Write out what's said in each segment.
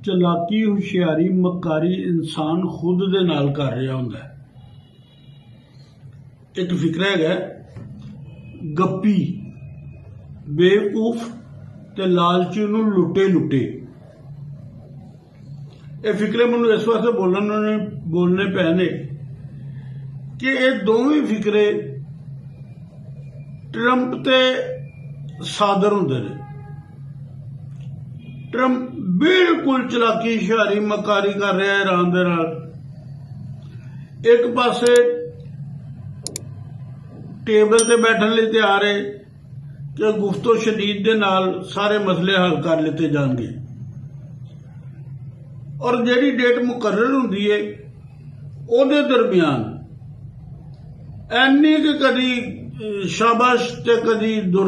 ਚਲਾਕੀ ਹੁਸ਼ਿਆਰੀ ਮਕਾਰੀ ਇਨਸਾਨ ਖੁਦ ਦੇ ਨਾਲ ਕਰ ਰਿਹਾ ਹੁੰਦਾ ਹੈ। ਇੱਕ ਫਿਕਰਾ ਹੈਗਾ ਗੱਪੀ ਬੇਵਕੂਫ ਤੇ ਲਾਲਚੀ ਨੂੰ ਲੁੱਟੇ। ਇਹ ਫਿਕਰੇ ਮੈਨੂੰ ਇਸ ਵਾਸਤੇ ਬੋਲਣੇ ਪਏ ਨੇ ਕਿ ਇਹ ਦੋਵੇਂ ਫਿਕਰੇ ਟਰੰਪ ਤੇ ਸਾਦਰ ਹੁੰਦੇ ਨੇ। ਟਰੰਪ ਬਿਲकुल ਚਲਾਕੀ ਹੁਸ਼ਿਆਰੀ ਮਕਾਰੀ ਕਰ ਰਿਹਾ ਹੈ ਈਰਾਨ ਦੇ ਨਾਲ। ਇੱਕ ਪਾਸੇ ਟੇਬਲ ਤੇ ਬੈਠਣ ਲਈ ਤਿਆਰ ਹੈ ਕਿ ਗੁਫ਼ਤੋ ਸ਼ਦੀਦ ਦੇ ਨਾਲ ਸਾਰੇ ਮਸਲੇ ਹੱਲ ਕਰ ਲਿੱਤੇ ਜਾਣਗੇ, ਔਰ ਜਿਹੜੀ ਡੇਟ ਮੁਕਰਰ ਹੁੰਦੀ ਹੈ ਉਹਦੇ ਦਰਮਿਆਨ ਐਨੀ ਕਿ ਕਦੀ ਸ਼ਾਬਾਸ਼ ਤੇ ਕਦੀ ਦੁਰ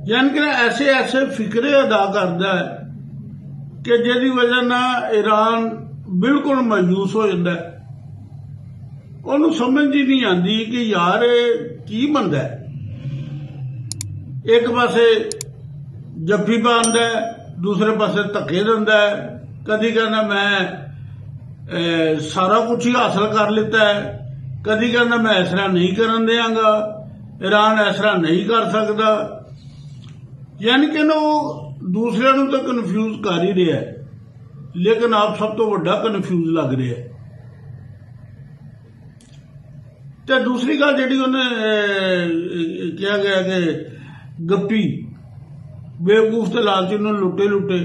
यानी कि ऐसे फिक्रे अदा करता है कि जिहदी वजह नाल ईरान बिल्कुल मायूस हो जाता है। उन्होंने समझ ही नहीं आती कि यार की बनता है। एक पासे जफ्फी पांदा है, दूसरे पासे धक्के दिंदा है, कदी कहना मैं सारा कुछ ही हासिल कर लिता है, कदी कहना मैं इस तरह नहीं करन देंगा, ईरान इस तरह नहीं कर सकता। यानी कि ना वो दूसरे तो कन्फ्यूज कर ही रहा है, लेकिन आप सब तो बड़ा कन्फ्यूज लग रहा है। तो दूसरी गल जी उन्हें कहा गया कि गप्पी बेवकूफ ते लालची नूं लुटे।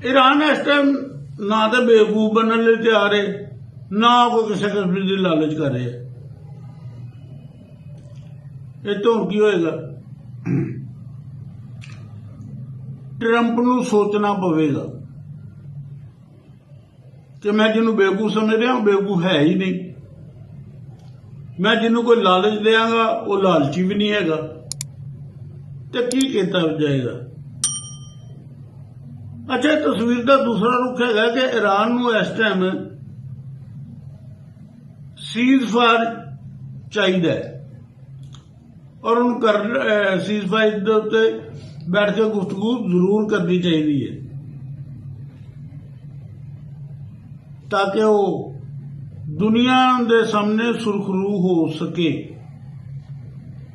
ईरान इस टाइम ना तो बेवकूफ बनने लिए तैयार है, ना कोई किसी किस्म की लालच कर रहे। ये तो की होएगा, ट्रंप नूं सोचना पवेगा कि मैं जिन्हों बेवकूफ समझ रहा हूं बेवकूफ है ही नहीं, मैं जिन्हों कोई लालच देंगा वो लालची भी नहीं हैगा, तो की किया जाएगा। अच्छा, तस्वीर का दूसरा रुख है कि ईरान नूं इस टाइम सीज फायर चाहिए और उन्होंने सीज फायर के उत्ते बैठ के गुफ्तगू जरूर करनी चाहिए ताकि वो दुनिया के सामने सुरखरू हो सके।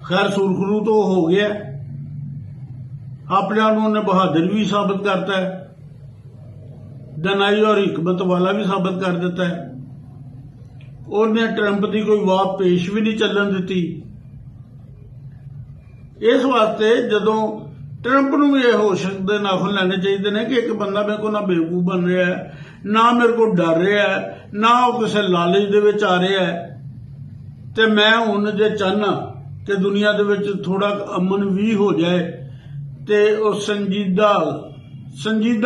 खैर सुरखरू तो हो गया, अपने आप उन्हें बहादुर भी साबित करता है, दनाई और हिकमत वाला भी साबित कर देता है। उन्हें ट्रंप की कोई वाह पेश भी नहीं चलन दी। इस वास्ते जदों ट्रंप नूं भी यह होश दे नाखुन लेने चाहिए ने कि एक बंदा मेरे को ना बेवकूफ बन रहा है, ना मेरे को डर रहा है, ना वो किसी लालच दे विच आ रहा है। तो मैं हुण जे चाहना कि दुनिया दे विच थोड़ा अमन भी हो जाए तो वो संजीदा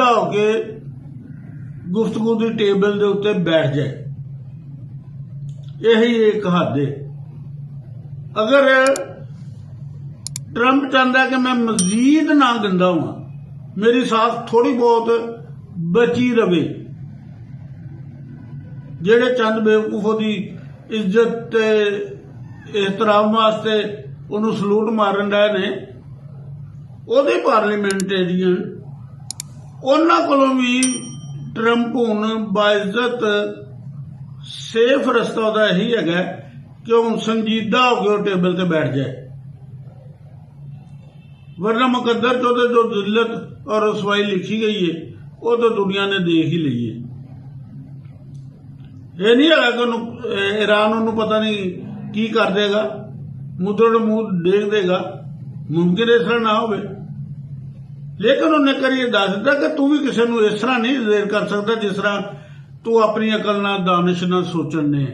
होके गुफ्तगू की टेबल के उत्ते बैठ जाए। यही एक हद है। अगर ट्रंप चाहता है कि मैं मजीद ना गंदा हुआ, मेरी सांस थोड़ी बहुत बची रवे, जेड़े चंद बेवकूफों की इज्जत एहतराम वास्ते उन्होंने सलूट मारन रहे ने, उहदे पार्लीमेंटेरियन उन्हां कोलों भी ट्रंप हुण बाइज्जत सेफ रस्ता उहदा यही है कि हुण संजीदा होकर टेबल ते बैठ जाए, वरना मुकद्दर चौधरी जो जिल्लत और रसवाई लिखी गई है वो तो दुनिया ने देख ही ली है। ये नहीं है कि ईरान उन्होंने पता नहीं की कर देगा, मुद्दों मुंह देख देगा, मुमकिन इस तरह ना हो। लेकिन उन्हें करिए दस दिता कि तू भी किसी को इस तरह नहीं देर कर सकता जिस तरह तू अपनी अकल ना दानिश ना सोचण ने।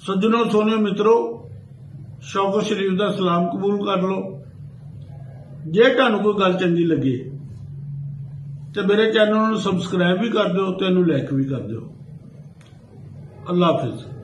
सज्जनों सोनियो मित्रों, शौको शरीफ का सलाम कबूल कर लो। जे तुहानूं कोई गल चंगी लगे तो मेरे चैनल नूं सबसक्राइब भी कर दो, लाइक भी कर दो। अल्लाह हाफिज।